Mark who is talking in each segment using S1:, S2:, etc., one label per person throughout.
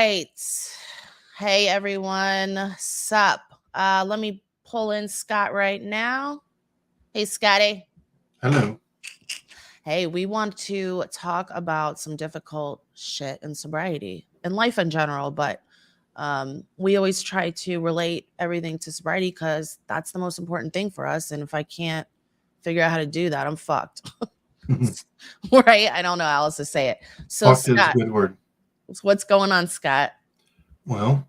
S1: right. Hey everyone. Sup. Let me pull in Scott right now. Hey Scotty.
S2: Hello.
S1: Hey, we want to talk about some difficult shit in sobriety and life in general, but we always try to relate everything to sobriety because that's the most important thing for us. And if I can't figure out how to do that, I'm fucked. Right? I don't know how else to say it. So
S2: Fucked is a
S1: Scott,
S2: good word.
S1: what's going on, Scott?
S2: Well,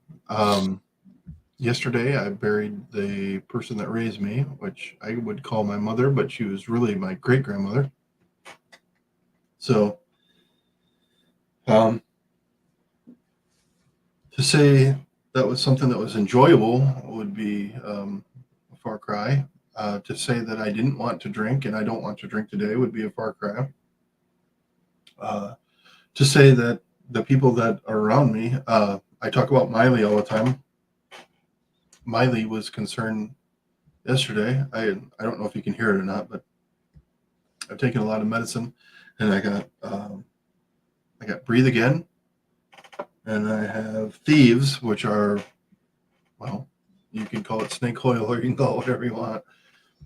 S2: yesterday I buried the person that raised me, which I would call my mother, but she was really my great grandmother. So, um, to say that was something that was enjoyable would be a far cry. To say that I didn't want to drink and I don't want to drink today would be a far cry. Uh, to say that the people that are around me, I talk about Miley all the time. Miley was concerned yesterday. I don't know if you can hear it or not, but I've taken a lot of medicine, and I got breathe again, and I have thieves, which are, well, you can call it snake oil or you can call it whatever you want,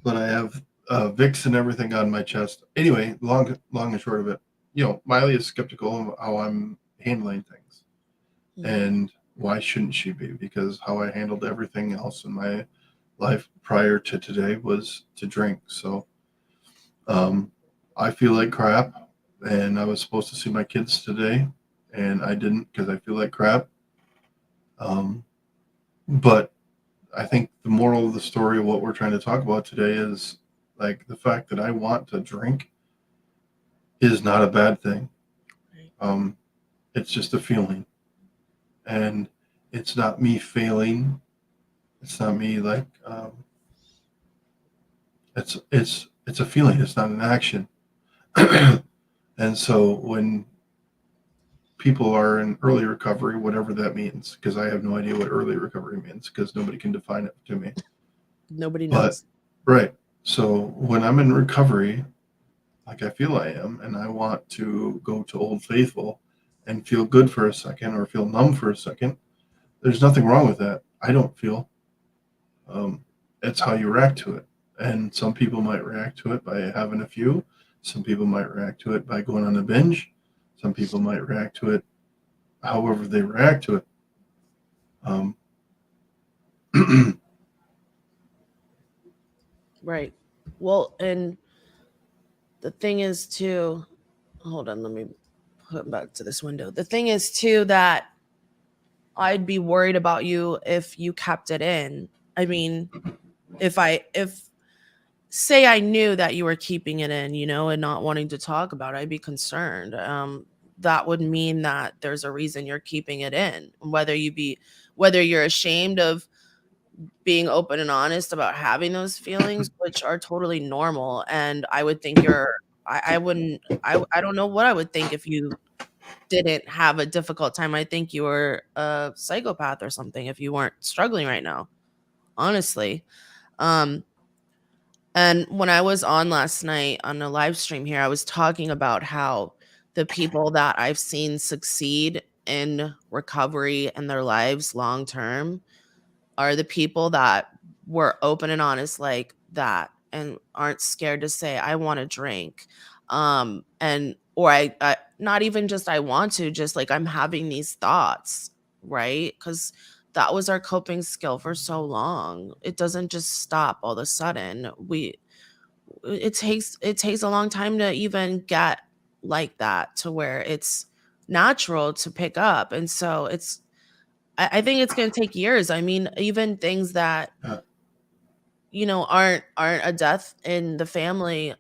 S2: but I have Vicks and everything on my chest. Anyway, long and short of it, Miley is skeptical of how I'm handling things,
S1: Mhm.
S2: and why shouldn't she be? Because how I handled everything else in my life prior to today was to drink. So Um, I feel like crap, and I was supposed to see my kids today, and I didn't because I feel like crap. Um, but I think the moral of the story of what we're trying to talk about today is like the fact that I want to drink is not a bad thing.
S1: Right.
S2: Um, it's just a feeling, and it's not me failing. It's not me like it's a feeling. It's not an action. And so when people are in early recovery, whatever that means, because I have no idea what early recovery means because nobody can define it to me.
S1: Nobody
S2: But,
S1: knows.
S2: right. So when I'm in recovery, like I feel I am, and I want to go to Old Faithful and feel good for a second or feel numb for a second, there's nothing wrong with that. I don't feel. Um, it's how you react to it. And some people might react to it by having a few. Some people might react to it by going on a binge. Some people might react to it however they react to it. Um,
S1: Right. Well, and the thing is too, hold on, let me put back to this window. The thing is too that I'd be worried about you if you kept it in. I mean, if say I knew that you were keeping it in, and not wanting to talk about it, I'd be concerned. That would mean that there's a reason you're keeping it in. Whether you're ashamed of being open and honest about having those feelings, which are totally normal. And I would think I wouldn't, I don't know what I would think if you didn't have a difficult time. I think you were a psychopath or something if you weren't struggling right now, honestly. Um, and when I was on last night on a live stream here, I was talking about how the people that I've seen succeed in recovery and their lives long term are the people that were open and honest like that and aren't scared to say I want to drink. And or I not even just I want to, just like I'm having these thoughts, right? Cuz that was our coping skill for so long. It doesn't just stop all of a sudden. It takes a long time to even get like that to where it's natural to pick up. And so I think it's going to take years. I mean, even things that
S2: uh,
S1: aren't a death in the family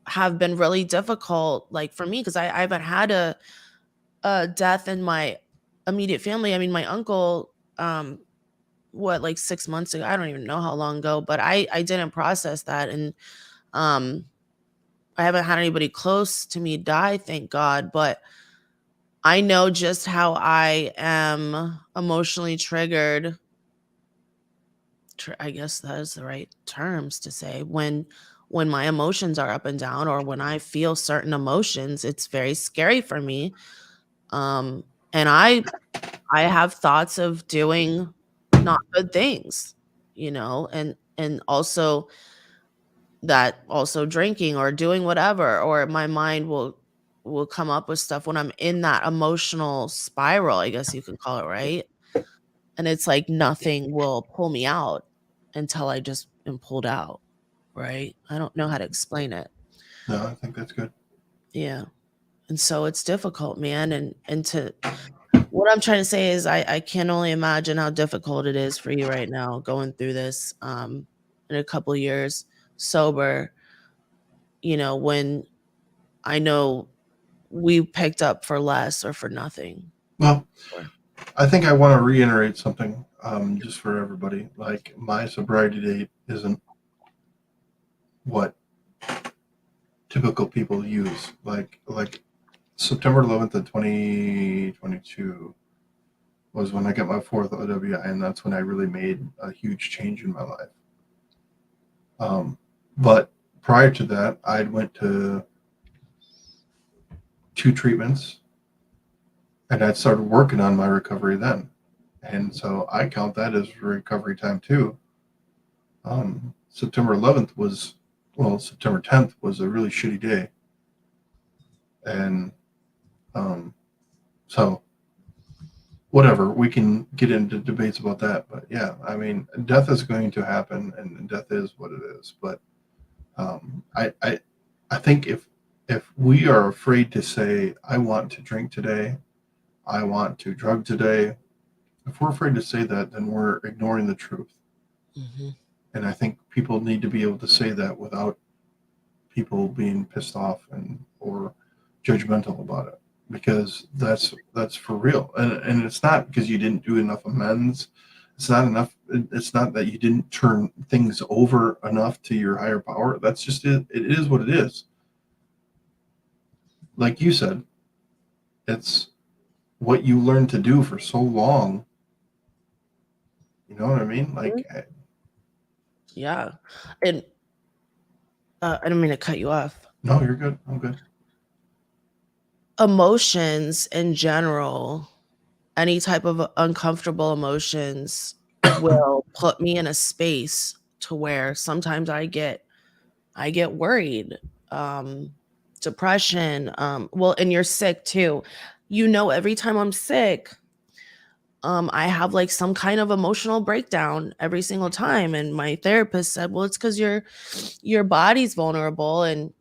S1: have been really difficult, like for me, because I haven't had a death in my immediate family. I mean, my uncle, what, like 6 months ago, I don't even know how long ago, but I didn't process that. And um I haven't had anybody close to me die, thank God. But I know just how I am emotionally triggered. I guess that is the right terms to say, when my emotions are up and down, or when I feel certain emotions. It's very scary for me. Um And I have thoughts of doing not good things, and also that also drinking or doing whatever, or my mind will come up with stuff when I'm in that emotional spiral, I guess you can call it, right? And it's like nothing will pull me out until I just am pulled out, right? I don't know how to explain it.
S2: No, I think that's good.
S1: Yeah. And so it's difficult, man. And to what I'm trying to say is I can only imagine how difficult it is for you right now going through this in a couple years sober, when I know we picked up for less or for nothing.
S2: Well,
S1: Or
S2: I think I want to reiterate something just for everybody. Like, my sobriety date isn't what typical people use. Like September 11th of 2022 was when I got my fourth OWI, and that's when I really made a huge change in my life. But prior to that, I'd went to 2 treatments, and I'd started working on my recovery then. And so I count that as recovery time too. September 11th was, well, September 10th was a really shitty day. And so whatever, we can get into debates about that. But yeah, I mean, death is going to happen, and death is what it is. But I think if we are afraid to say, I want to drink today, I want to drug today, if we're afraid to say that, then we're ignoring the truth.
S1: mm-hmm.
S2: And I think people need to be able to say that without people being pissed off or judgmental about it, because that's for real. And it's not because you didn't do enough amends. It's not enough. It's not that you didn't turn things over enough to your higher power. That's just it. It is what it is. Like you said, it's what you learned to do for so long. You know what I mean? Like,
S1: Yeah. And I don't mean to cut you off.
S2: no, you're good. I'm good.
S1: Emotions in general, any type of uncomfortable emotions will put me in a space to where sometimes I get worried. Depression, well, and you're sick too. Every time I'm sick, I have like some kind of emotional breakdown every single time. And my therapist said, well, it's because your body's vulnerable, and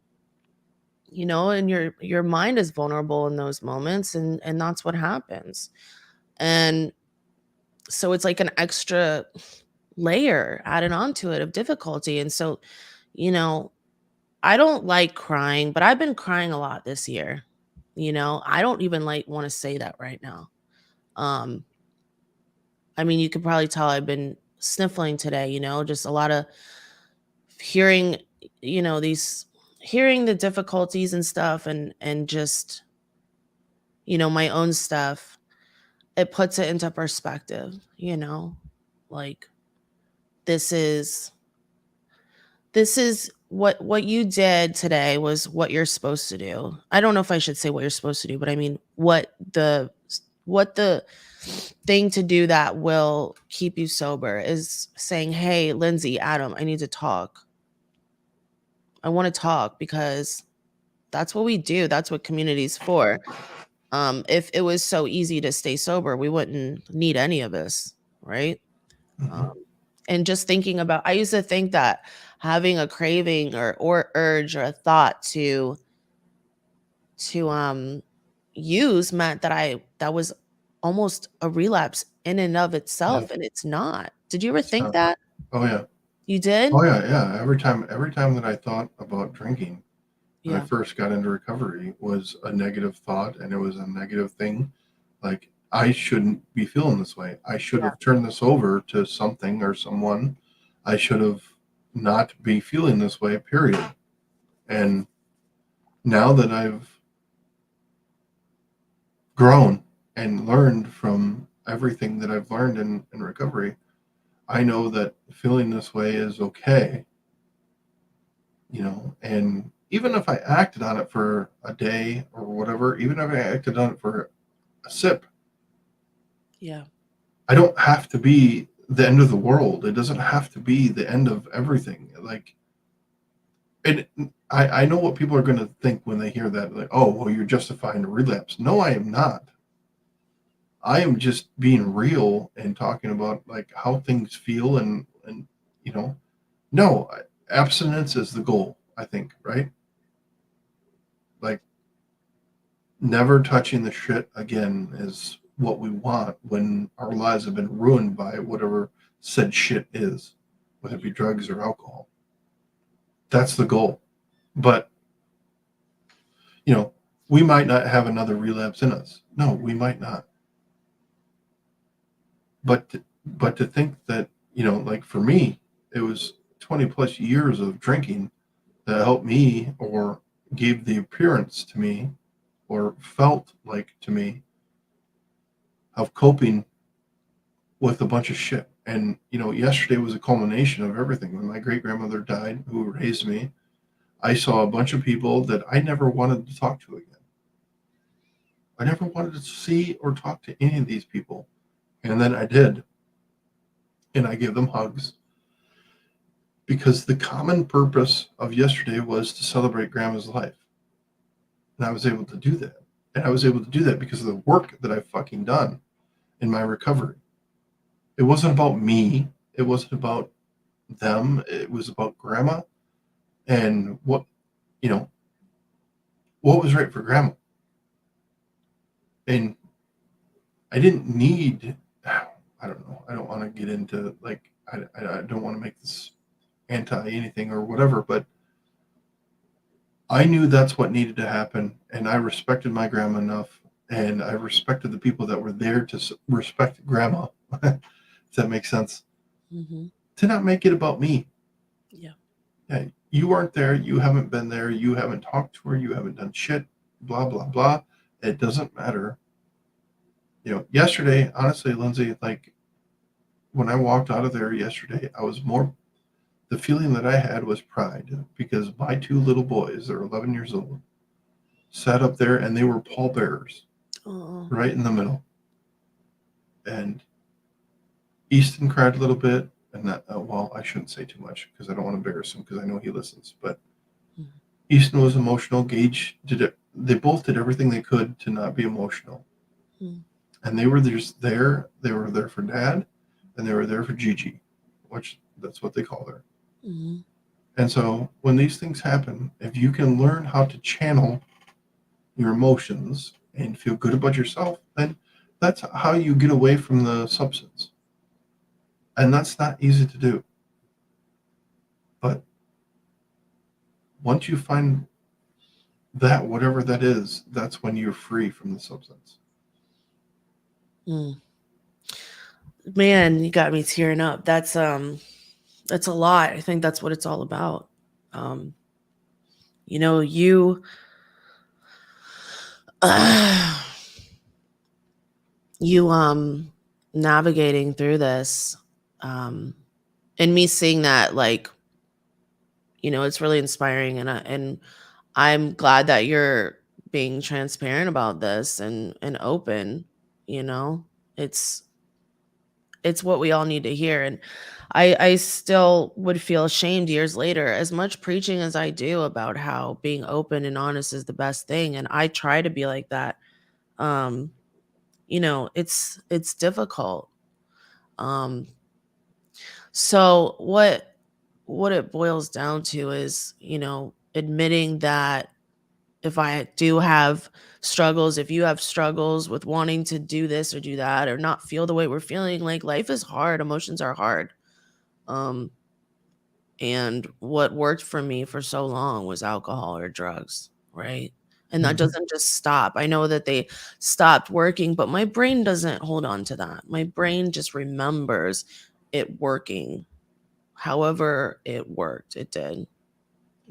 S1: your mind is vulnerable in those moments, and that's what happens. And so it's like an extra layer added onto it of difficulty. And so, you know, I don't like crying, but I've been crying a lot this year. I don't even like want to say that right now. Um, I mean, you could probably tell I've been sniffling today, just a lot of hearing, these hearing the difficulties and stuff, and just, my own stuff. It puts it into perspective, like this is what you did today was what you're supposed to do. I don't know if I should say what you're supposed to do, but I mean what the thing to do that will keep you sober is saying, "Hey, Lindsay, Adam, I need to talk. I want to talk," because that's what we do. That's what community's for. If it was so easy to stay sober, we wouldn't need any of this, right?
S2: Mm-hmm.
S1: Um, and just thinking about, I used to think that having a craving or urge or a thought to use meant that was almost a relapse in and of
S2: Yeah,
S1: itself, and it's not. Did you ever
S2: it's
S1: think
S2: not.
S1: that?
S2: Oh yeah.
S1: You did?
S2: Oh yeah, yeah. Every time that I thought about drinking when I
S1: Yeah.
S2: first got into recovery was a negative thought, and it was a negative thing. Like, I shouldn't be feeling this way. I should
S1: Yeah.
S2: have turned this over to something or someone. I should have not be feeling this way, period. And now that I've grown and learned from everything that I've learned in recovery, I know that feeling this way is okay, and even if I acted on it for a day or whatever, even if I acted on it for a sip,
S1: Yeah.
S2: I don't have to be the end of the world. It doesn't have to be the end of everything. Like, and I know what people are going to think when they hear that. Like, oh, well, you're justifying a relapse. No, I am not. I am just being real and talking about like how things feel and you know, no, abstinence is the goal, I think, right? Like never touching the shit again is what we want when our lives have been ruined by whatever said shit is, whether it be drugs or alcohol. That's the goal. But, you know, we might not have another relapse in us. No, we might not. But to think that, you know, like for me, it was 20 plus years of drinking that helped me or gave the appearance to me or felt like to me of coping with a bunch of shit. And, you know, yesterday was a culmination of everything. When my great grandmother died, who raised me, I saw a bunch of people that I never wanted to talk to again. I never wanted to see or talk to any of these people. And then I did. And I gave them hugs because the common purpose of yesterday was to celebrate grandma's life. And I was able to do that. And I was able to do that because of the work that I've fucking done in my recovery. It wasn't about me. It wasn't about them. It was about grandma and what, you know, what was right for grandma. And I didn't need, I don't know. I don't want to get into like, I don't want to make this anti anything or whatever, but I knew that's what needed to happen. And I respected my grandma enough. And I respected the people that were there to respect grandma. Does that make sense?
S1: Mm-hmm.
S2: To not make it about me.
S1: Yeah.
S2: Yeah. You weren't there. You haven't been there. You haven't talked to her. You haven't done shit. Blah, blah, blah. It doesn't matter. You know, yesterday, honestly, Lindsay, like when I walked out of there yesterday, I was more, the feeling that I had was pride because my two little boys, they're 11 years old, sat up there and they were pallbearers
S1: Oh.
S2: right in the middle. And Easton cried a little bit. And that, well, I shouldn't say too much because I don't want to embarrass him because I know he listens. But
S1: Mm-hmm.
S2: Easton was emotional. Gage did it. They both did everything they could to not be emotional.
S1: Mm-hmm.
S2: And they were just there. They were there for Dad, and they were there for Gigi, which that's what they call her.
S1: Mm-hmm.
S2: And so when these things happen, if you can learn how to channel your emotions and feel good about yourself, then that's how you get away from the substance. And that's not easy to do. But once you find that, whatever that is, that's when you're free from the substance.
S1: Mm. Man, you got me tearing up. That's a lot. I think that's what it's all about. Um, you know, you navigating through this, um, and me seeing that, like, you know, it's really inspiring, and I'm glad that you're being transparent about this and open. You know, it's it's what we all need to hear. And I still would feel ashamed years later, as much preaching as I do about how being open and honest is the best thing, and I try to be like that. um you know, it's difficult. um so what it boils down to is, you know, admitting that if I do have struggles, if you have struggles with wanting to do this or do that or not feel the way we're feeling, like, life is hard, emotions are hard. um And what worked for me for so long was alcohol or drugs, right? And that
S2: Mm-hmm.
S1: doesn't just stop. I know that they stopped working, but my brain doesn't hold on to that. My brain just remembers it working. However it worked, it did,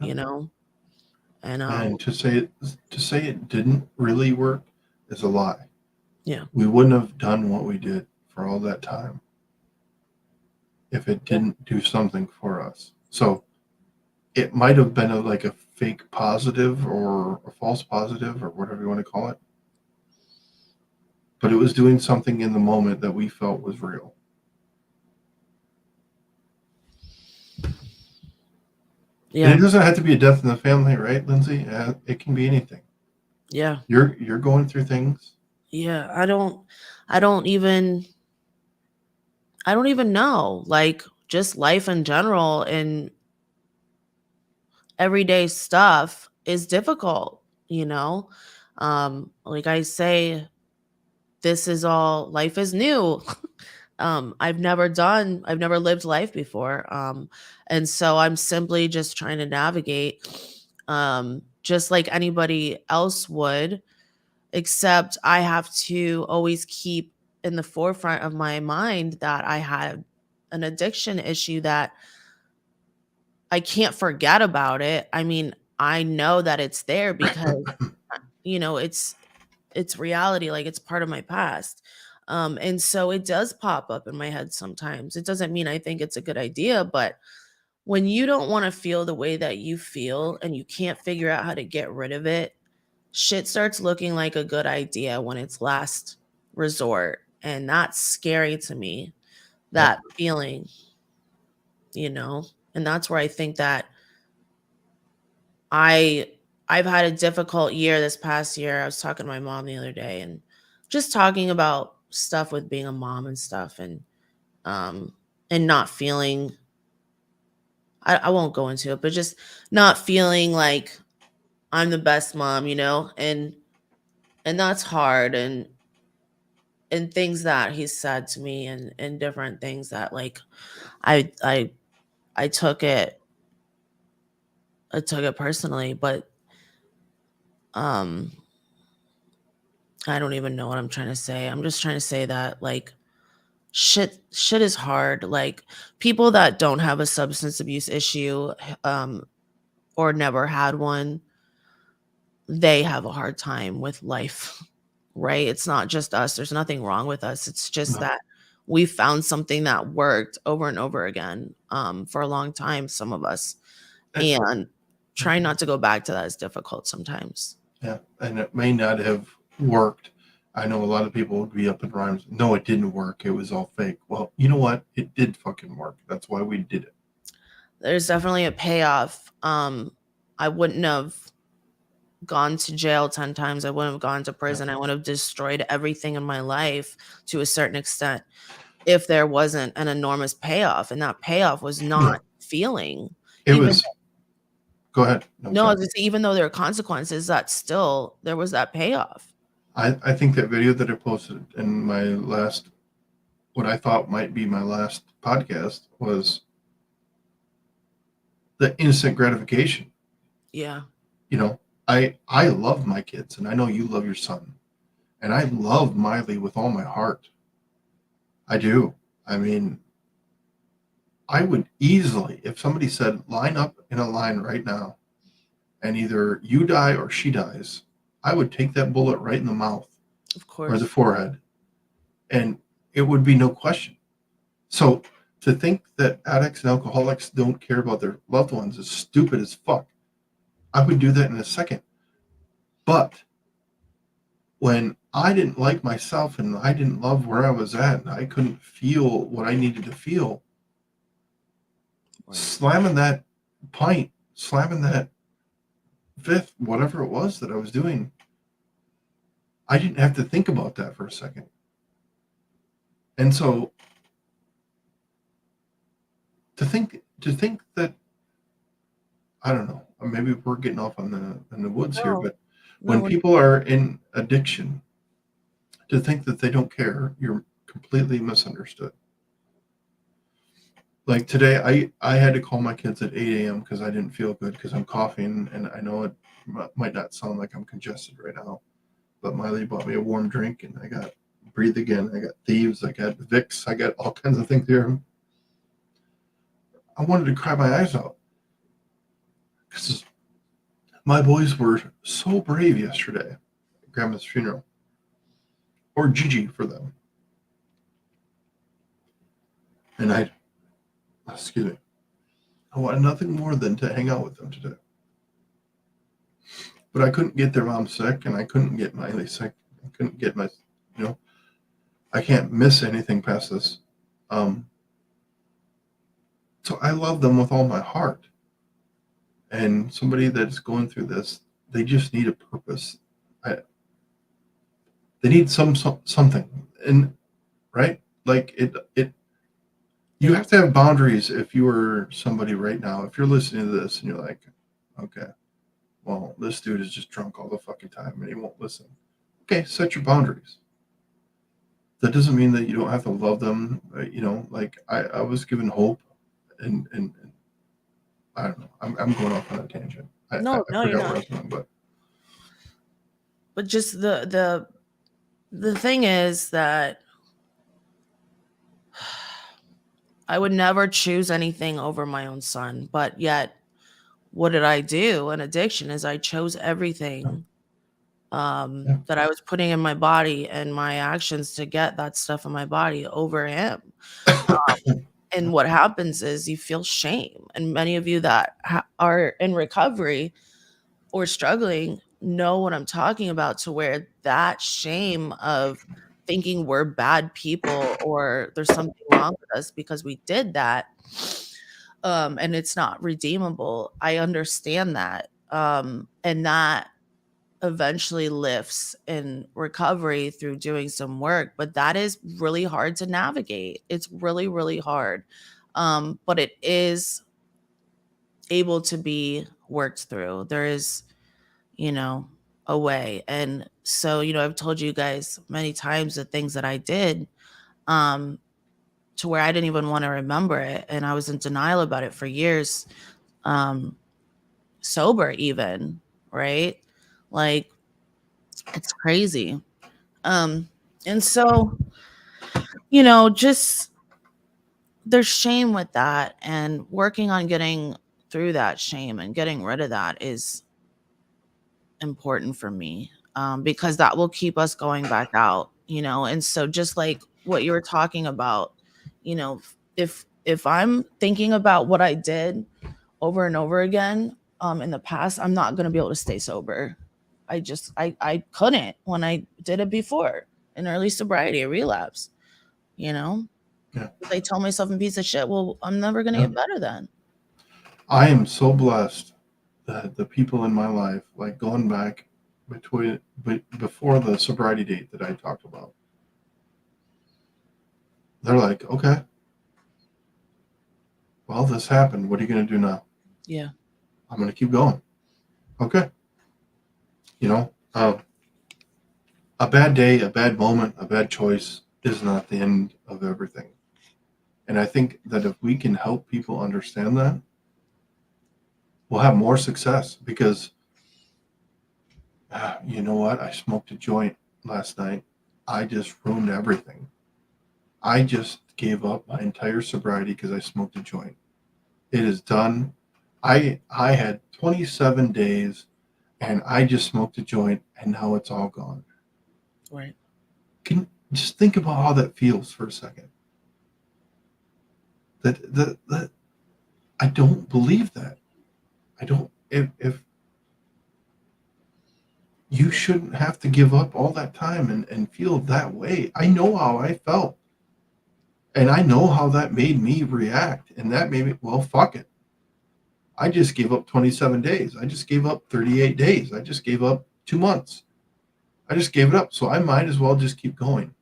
S1: you know? And
S2: And to say it didn't really work is a lie.
S1: yeah.
S2: We wouldn't have done what we did for all that time if it didn't do something for us. So it might have been like a fake positive or a false positive or whatever you want to call it. but it was doing something in the moment that we felt was real.
S1: Yeah.
S2: And it doesn't have to be a death in the family, right, Lindsay? It can be anything.
S1: Yeah.
S2: You're going through things.
S1: Yeah. I don't even know, like, just life in general and everyday stuff is difficult, you know? Like I say, this is all life is new. I've never lived life before. And so I'm simply just trying to navigate, just like anybody else would, except I have to always keep in the forefront of my mind that I had an addiction issue, that I can't forget about it. I mean, I know that it's there because, it's reality, like it's part of my past. And so it does pop up in my head sometimes. It doesn't mean I think it's a good idea, but when you don't want to feel the way that you feel and you can't figure out how to get rid of it, shit starts looking like a good idea when it's last resort. And that's scary to me,
S2: Yep.
S1: that feeling, you know? And that's where I think that I've had a difficult year this past year. I was talking to my mom the other day and just talking about stuff with being a mom and stuff, um and not feeling, I won't go into it, but just not feeling like I'm the best mom, and that's hard, and things that he said to me, and different things that, like, I I I took it personally, but um I don't even know what I'm trying to say. I'm just trying to say that, like, shit is hard. Like, people that don't have a substance abuse issue, um or never had one, they have a hard time with life. Right? It's not just us. There's nothing wrong with us. It's just
S2: No.
S1: that we found something that worked over and over again, for a long time, some of us.
S2: And-
S1: And trying not to go back to that is difficult sometimes.
S2: yeah, and it may not have worked. I know a lot of people would be up in rhymes. No, it didn't work. It was all fake. Well, you know what? It did fucking work. That's why we did it.
S1: There's definitely a payoff. I wouldn't have gone to jail 10 times. I wouldn't have gone to prison. I would have destroyed everything in my life to a certain extent if there wasn't an enormous payoff. And that payoff was not feeling.
S2: It
S1: Even
S2: was. Go ahead.
S1: no, I was gonna say, even though there are consequences, that still there was that payoff.
S2: I think that video that I posted in my last, what I thought might be my last podcast, was the instant gratification.
S1: Yeah.
S2: I love my kids, and I know you love your son, and I love Miley with all my heart. I do. I mean, I would easily, if somebody said, line up in a line right now, and either you die or she dies, I would take that bullet right in the mouth
S1: Of
S2: or the
S1: course.
S2: forehead, and it would be no question. So to think that addicts and alcoholics don't care about their loved ones is stupid as fuck. I would do that in a second. But when I didn't like myself and I didn't love where I was at and I couldn't feel what I needed to feel,
S1: Right.
S2: slamming that pint, slamming that fifth, whatever it was that I was doing, I didn't have to think about that for a second. And so to think that, I don't know, maybe we're getting off on the woods here,
S1: No,
S2: but
S1: no,
S2: when people are in addiction, to think that they don't care, you're completely misunderstood. Like today, I had to call my kids at 8 a.m. because I didn't feel good because I'm coughing, and I know it might not sound like I'm congested right now, but Miley bought me a warm drink, and I got Breathe Again, I got Thieves, I got Vicks, I got all kinds of things here. I wanted to cry my eyes out because my boys were so brave yesterday at Grandma's funeral, or Gigi for them, and excuse me, I wanted nothing more than to hang out with them today. But I couldn't get their mom sick, and I couldn't get Miley sick. I couldn't get my, I can't miss anything past this. Um, so I love them with all my heart. And somebody that's going through this, they just need a purpose. I, they need something, and right, like it. You
S1: Yeah.
S2: have to have boundaries. If you are somebody right now, if you're listening to this and you're like, okay, well, this dude is just drunk all the fucking time and he won't listen. Okay, set your boundaries. That doesn't mean that you don't have to love them. Like I was given hope, and I don't know. I'm going off on a tangent.
S1: No,
S2: I
S1: no, you're
S2: forgot where I
S1: not.
S2: was going,
S1: But just the thing is that I would never choose anything over my own son, but yet what did I do? An addiction is I chose everything
S2: yeah.
S1: that I was putting in my body and my actions to get that stuff in my body over him. And what happens is you feel shame. And many of you that are in recovery or struggling know what I'm talking about, to where that shame of thinking we're bad people or there's something wrong with us because we did that, and it's not redeemable. I understand that. And that eventually lifts in recovery through doing some work, but that is really hard to navigate. It's really, really hard. But it is able to be worked through. There is, you know, a way. And so, I've told you guys many times the things that I did, um, to where I didn't even want to remember it. And I was in denial about it for years, um, sober even, right? Like, it's crazy. Um, and so, just there's shame with that, and working on getting through that shame and getting rid of that is important for me, because that will keep us going back out. And so, just like what you were talking about, if I'm thinking about what I did over and over again, in the past, I'm not going to be able to stay sober. I couldn't when I did it before, in early sobriety, relapse. you know
S2: Yeah.
S1: if I tell myself I'm a piece of shit, well, I'm never going to
S2: Yeah.
S1: get better then.
S2: I am so blessed that the people in my life, like going back before the sobriety date that I talked about, they're like, okay, well, this happened. What are you going to do now?
S1: Yeah.
S2: I'm going to keep going. Okay. A bad day, a bad moment, a bad choice is not the end of everything. And I think that if we can help people understand that, we'll have more success because, you know what? I smoked a joint last night. I just ruined everything. I just gave up my entire sobriety because I smoked a joint. It is done. I had 27 days and I just smoked a joint and now it's all gone.
S1: Right.
S2: Can just think about how that feels for a second. That I don't believe that. I don't. If you shouldn't have to give up all that time and feel that way. I know how I felt. And I know how that made me react. And that made me, well, fuck it. I just gave up 27 days. I just gave up 38 days. I just gave up 2 months. I just gave it up. So I might as well just keep going.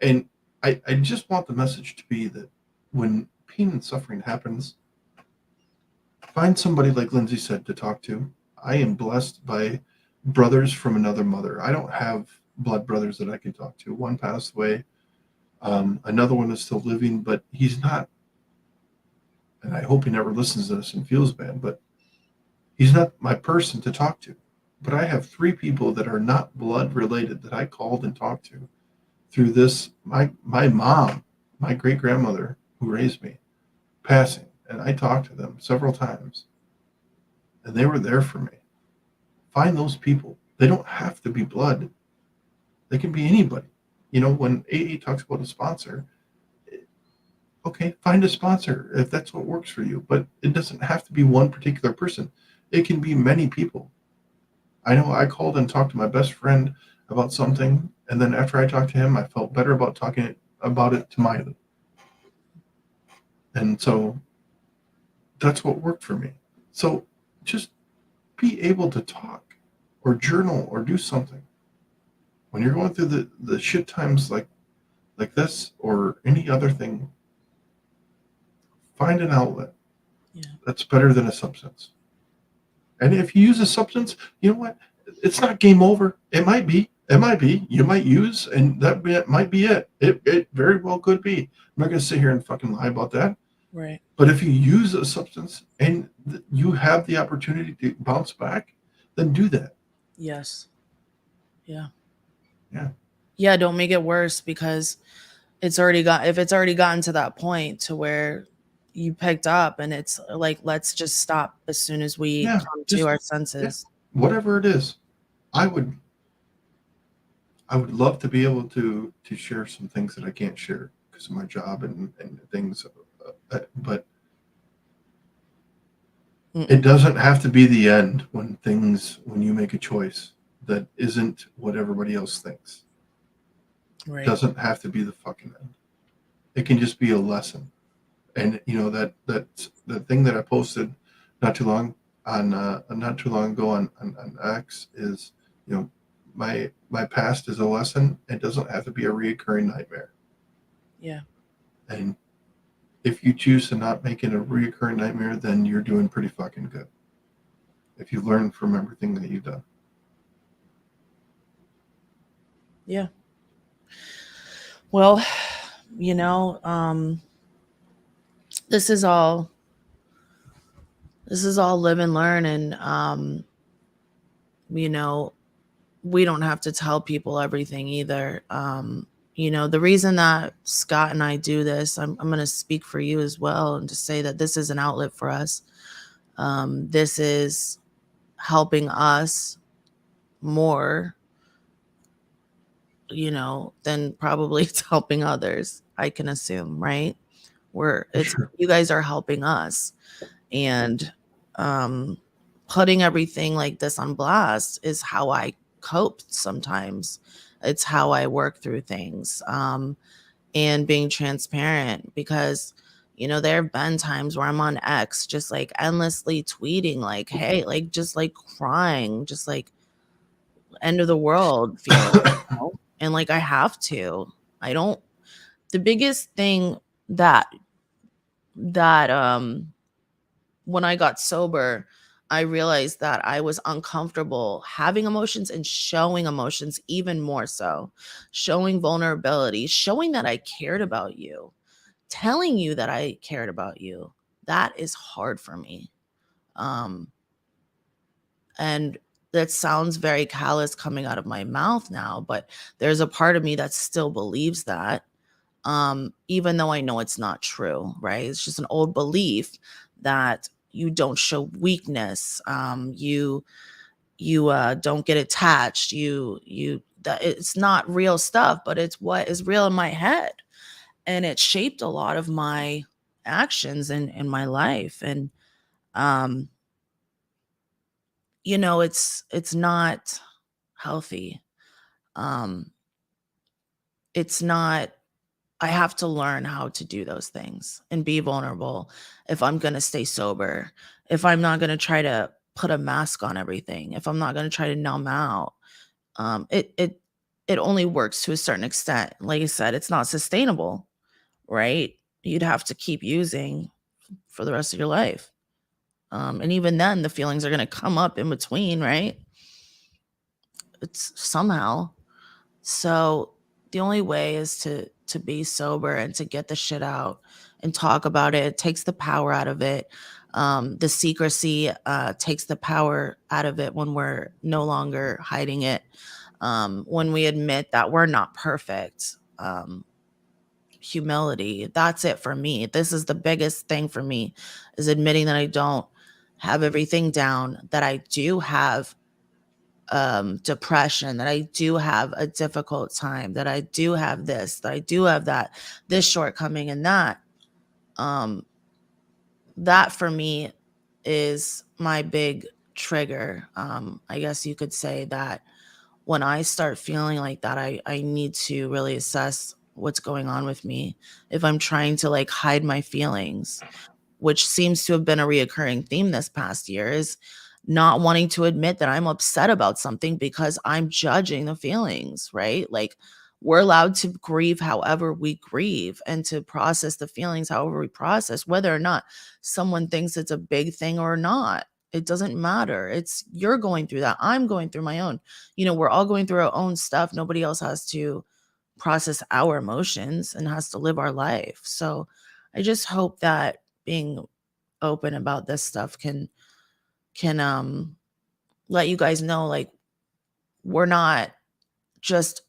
S2: And I just want the message to be that when pain and suffering happens, find somebody like Lindsay said to talk to. I am blessed by brothers from another mother. I don't have blood brothers that I can talk to. One passed away. Another one is still living, but he's not, and I hope he never listens to this and feels bad, but he's not my person to talk to. But I have 3 people that are not blood related that I called and talked to through this. My mom, my great grandmother who raised me, passing, and I talked to them several times, and they were there for me. Find those people. They don't have to be blood. They can be anybody. When AA talks about a sponsor, okay, find a sponsor if that's what works for you. But it doesn't have to be one particular person. It can be many people. I know I called and talked to my best friend about something, and then after I talked to him, I felt better about talking about it to Miley. And so that's what worked for me. So just be able to talk or journal or do something. When you're going through the shit times like this or any other thing, find an outlet.
S1: Yeah.
S2: That's better than a substance. And if you use a substance, you know what? It's not game over. It might be. It might be. You might use, and that might be it. It very well could be. I'm not going to sit here and fucking lie about that.
S1: Right.
S2: But if you use a substance and you have the opportunity to bounce back, then do that.
S1: Yes. Yeah.
S2: Yeah.
S1: Yeah. Don't make it worse, because if it's already gotten to that point to where you picked up, and it's like, let's just stop as soon as we
S2: Yeah.
S1: come to
S2: Just
S1: our senses.
S2: whatever it is. I would love to be able to share some things that I can't share because of my job and things, but it doesn't have to be the end when you make a choice that isn't what everybody else thinks.
S1: Right.
S2: It doesn't have to be the fucking end. It can just be a lesson. And you know that the thing that I posted not too long ago on X is, you know, my past is a lesson. It doesn't have to be a reoccurring nightmare.
S1: Yeah.
S2: And if you choose to not make it a reoccurring nightmare, then you're doing pretty fucking good. If you learn from everything that you've done.
S1: Yeah. Well, you know, this is all live and learn, and you know, we don't have to tell people everything either. You know, the reason that Scott and I do this, I'm going to speak for you as well, and to say that this is an outlet for us. This is helping us more, you know, than probably it's helping others, I can assume, right?
S2: Sure.
S1: You guys are helping us, and um putting everything like this on blast is how I cope sometimes. It's how I work through things, and being transparent, because you know, there have been times where I'm on X just like endlessly tweeting, like, hey, like, just like crying, just like end of the world feeling, you know? And like, I have to. I don't The biggest thing that that when I got sober, I realized that I was uncomfortable having emotions and showing emotions, even more so. Showing vulnerability, showing that I cared about you, telling you that I cared about you. That is hard for me. Um, and that sounds very callous coming out of my mouth now, but there's a part of me that still believes that, even though I know it's not true, right? It's just an old belief that you don't show weakness. You don't get attached. That it's not real stuff, but it's what is real in my head, and it shaped a lot of my actions in my life. And um, you know, it's not healthy. Um, it's not I have to learn how to do those things and be vulnerable if I'm going to stay sober. If I'm not going to try to put a mask on everything, if I'm not going to try to numb out, it only works to a certain extent. Like I said, it's not sustainable, right? You'd have to keep using for the rest of your life. And even then, the feelings are going to come up in between, right? It's somehow. So the only way is to be sober and to get the shit out and talk about it. It takes the power out of it. The secrecy takes the power out of it when we're no longer hiding it. When we admit that we're not perfect. Humility. That's it for me. This is the biggest thing for me, is admitting that I don't have everything down, that I do have depression, that I do have a difficult time, that I do have this, that I do have that, this shortcoming and that. Um, that for me is my big trigger. I guess you could say that when I start feeling like that, I need to really assess what's going on with me. If I'm trying to like hide my feelings, which seems to have been a reoccurring theme this past year, is not wanting to admit that I'm upset about something because I'm judging the feelings, right? Like we're allowed to grieve however we grieve and to process the feelings however we process, whether or not someone thinks it's a big thing or not. It doesn't matter. It's you're going through that. I'm going through my own. We're all going through our own stuff. Nobody else has to process our emotions and has to live our life. So I just hope that being open about this stuff can let you guys know, like, we're not just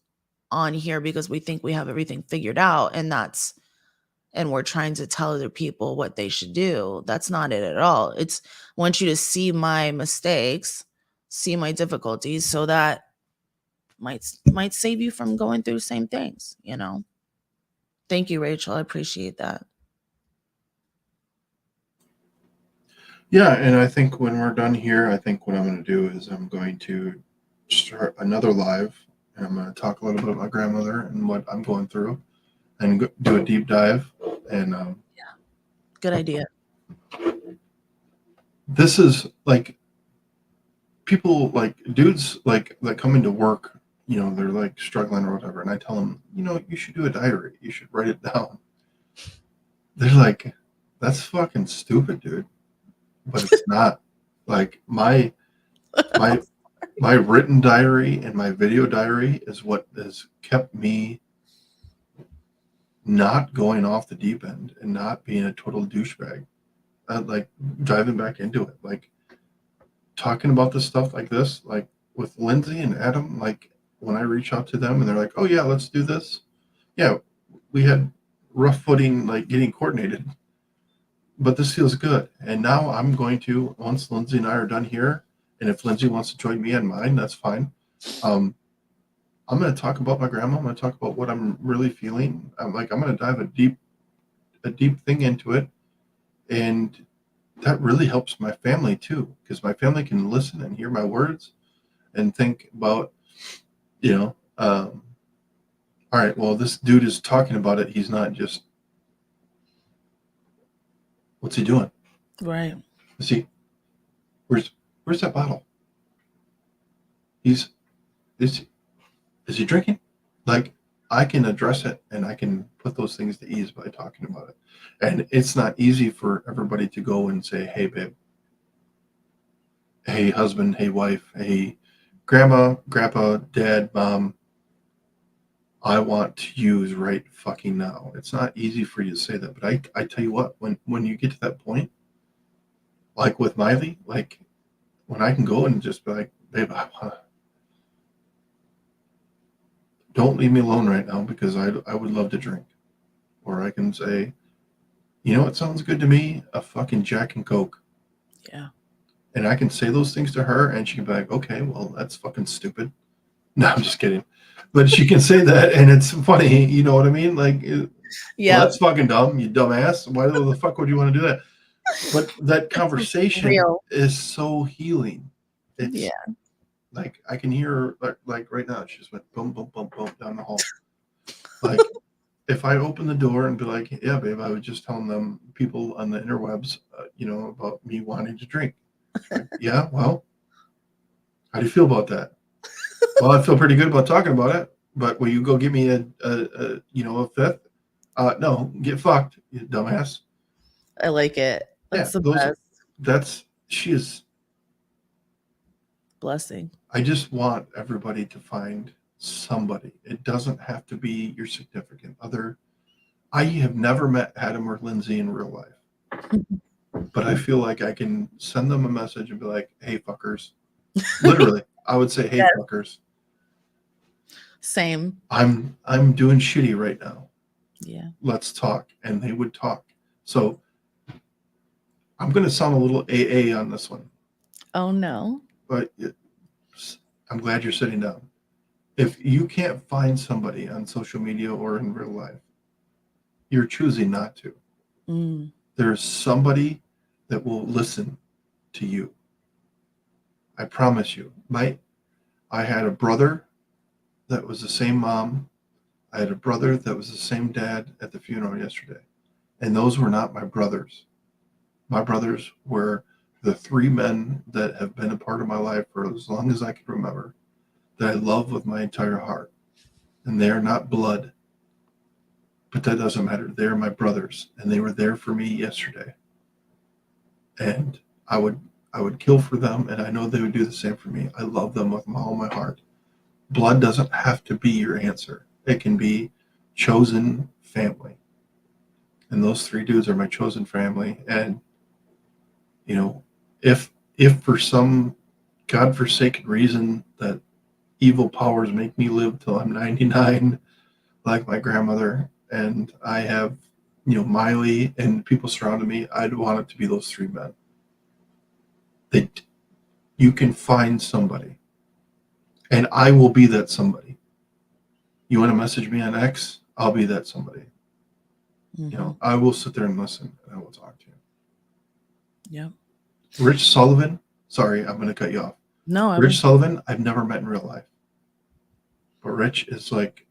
S1: on here because we think we have everything figured out and we're trying to tell other people what they should do. That's not it at all. It's I want you to see my mistakes, see my difficulties, so that might save you from going through the same things. Thank you, Rachel. I appreciate that.
S2: Yeah, and I think when we're done here, I think what I'm going to do is I'm going to start another live, and I'm going to talk a little bit about my grandmother and what I'm going through, and do a deep dive. And
S1: Good idea.
S2: this is like people, like dudes, like that come into work. They're like struggling or whatever, and I tell them, you should do a diary. You should write it down. They're like, that's fucking stupid, dude. But it's not. Like my written diary and my video diary is what has kept me not going off the deep end and not being a total douchebag. Like diving back into it, like talking about this stuff like this, like with Lindsay and Adam. Like when I reach out to them and they're like, "Oh yeah, let's do this." Yeah, we had rough footing, like getting coordinated, but this feels good. And now I'm going to, once Lindsay and I are done here, and if Lindsay wants to join me on mine, that's fine. I'm going to talk about my grandma. I'm going to talk about what I'm really feeling. I'm going to dive a deep thing into it. And that really helps my family too, because my family can listen and hear my words and think about, all right, well, this dude is talking about it. He's not just, what's he doing?
S1: Right.
S2: See, where's that bottle? Is he drinking? Like, I can address it and I can put those things to ease by talking about it. And it's not easy for everybody to go and say, hey, babe, hey, husband, hey, wife, hey, grandma, grandpa, dad, mom, I want to use right fucking now. It's not easy for you to say that. But I tell you what, when you get to that point, like with Miley, like when I can go and just be like, babe, don't leave me alone right now because I would love to drink. Or I can say, it sounds good to me, a fucking Jack and Coke.
S1: Yeah.
S2: And I can say those things to her and she can be like, okay, well, that's fucking stupid. No, I'm just kidding. But she can say that and it's funny. You know what I mean? Like,
S1: Yeah.
S2: well, that's fucking dumb, you dumbass. Why the fuck would you want to do that? But that conversation is so healing. It's like I can hear her, like right now, she just went boom, boom, boom, boom down the hall. Like, if I open the door and be like, yeah, babe, I was just telling them people on the interwebs, about me wanting to drink. Like, yeah, well, how do you feel about that? Well, I feel pretty good about talking about it, but will you go give me a fifth? No, get fucked, you dumbass.
S1: I like it. That's the best.
S2: She is
S1: Blessing.
S2: I just want everybody to find somebody. It doesn't have to be your significant other. I have never met Adam or Lindsay in real life, but I feel like I can send them a message and be like, hey, fuckers. Literally, I would say, hey, fuckers.
S1: Same.
S2: I'm doing shitty right now.
S1: Yeah.
S2: Let's talk. And they would talk. So I'm going to sound a little AA on this one.
S1: Oh, no.
S2: But I'm glad you're sitting down. If you can't find somebody on social media or in real life, you're choosing not to. There's somebody that will listen to you. I promise you. I had a brother that was the same mom. I had a brother that was the same dad at the funeral yesterday. And those were not my brothers. My brothers were the three men that have been a part of my life for as long as I can remember, that I love with my entire heart. And they are not blood, but that doesn't matter. They're my brothers, and they were there for me yesterday. And I would kill for them, and I know they would do the same for me. I love them with all my heart. Blood doesn't have to be your answer. It can be chosen family. And those three dudes are my chosen family. And, you know, if for some godforsaken reason that evil powers make me live till I'm 99, like my grandmother, and I have, Miley and people surrounding me, I'd want it to be those three men. That you can find somebody, and I will be that somebody. You want to message me on X? I'll be that somebody.
S1: Mm-hmm.
S2: I will sit there and listen, and I will talk to you.
S1: Yeah.
S2: Rich Sullivan, sorry, I'm going to cut you off.
S1: No,
S2: Rich Sullivan, I've never met in real life. But Rich is like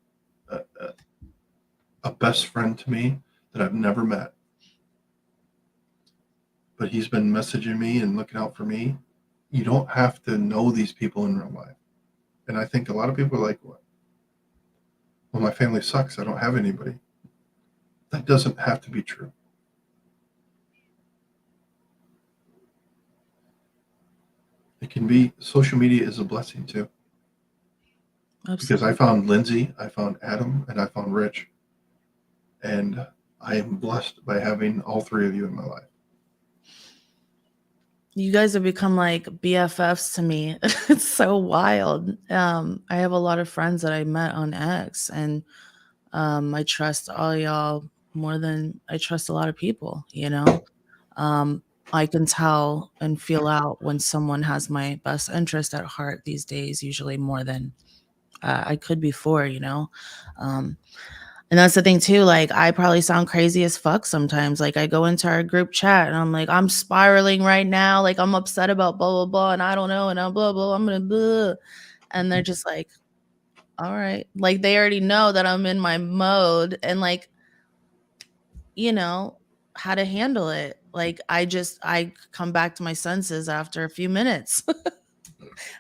S2: a best friend to me that I've never met. But he's been messaging me and looking out for me. You don't have to know these people in real life. And I think a lot of people are like, what? Well, my family sucks. I don't have anybody. That doesn't have to be true. It can be, social media is a blessing too. Absolutely. Because I found Lindsay, I found Adam, and I found Rich. And I am blessed by having all three of you in my life.
S1: You guys have become like BFFs to me. It's so wild. I have a lot of friends that I met on X, and I trust all y'all more than I trust a lot of people, I can tell and feel out when someone has my best interest at heart these days, usually more than I could before, and that's the thing too. Like, I probably sound crazy as fuck sometimes. Like, I go into our group chat and I'm like, I'm spiraling right now. Like, I'm upset about blah, blah, blah. And I don't know. And I'm blah, blah, I'm going to blah. And they're just like, all right. Like, they already know that I'm in my mode and like, how to handle it. Like, I come back to my senses after a few minutes.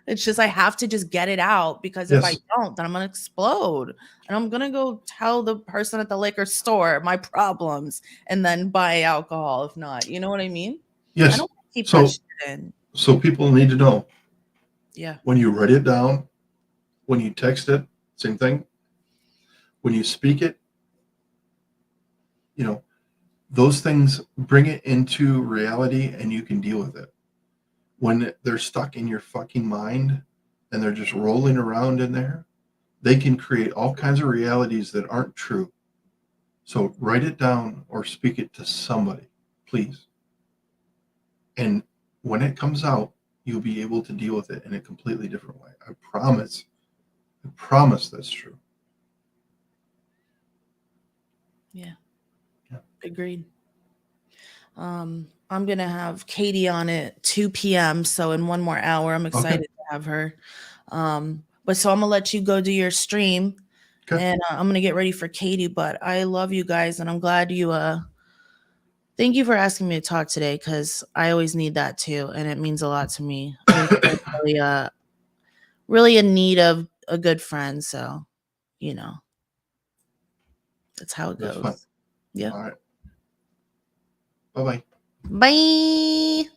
S1: It's just, I have to just get it out, because if I don't, then I'm going to explode, and I'm going to go tell the person at the liquor store my problems and then buy alcohol if not. You know what I mean?
S2: Yes.
S1: I don't want to keep that shit in.
S2: So people need to know.
S1: Yeah.
S2: When you write it down, when you text it, same thing. When you speak it, those things, bring it into reality and you can deal with it. When they're stuck in your fucking mind and they're just rolling around in there, they can create all kinds of realities that aren't true. So write it down or speak it to somebody, please. And when it comes out, you'll be able to deal with it in a completely different way. I promise. I promise that's true.
S1: Yeah. Agreed. I'm going to have Katie on at 2 p.m. So in one more hour, I'm excited to have her. But so I'm going to let you go do your stream. Okay. And I'm going to get ready for Katie. But I love you guys. And I'm glad you, thank you for asking me to talk today, because I always need that too. And it means a lot to me. I'm really, really in need of a good friend. So, that's how it goes.
S2: Fun.
S1: Yeah.
S2: All right. Bye-bye.
S1: Bye.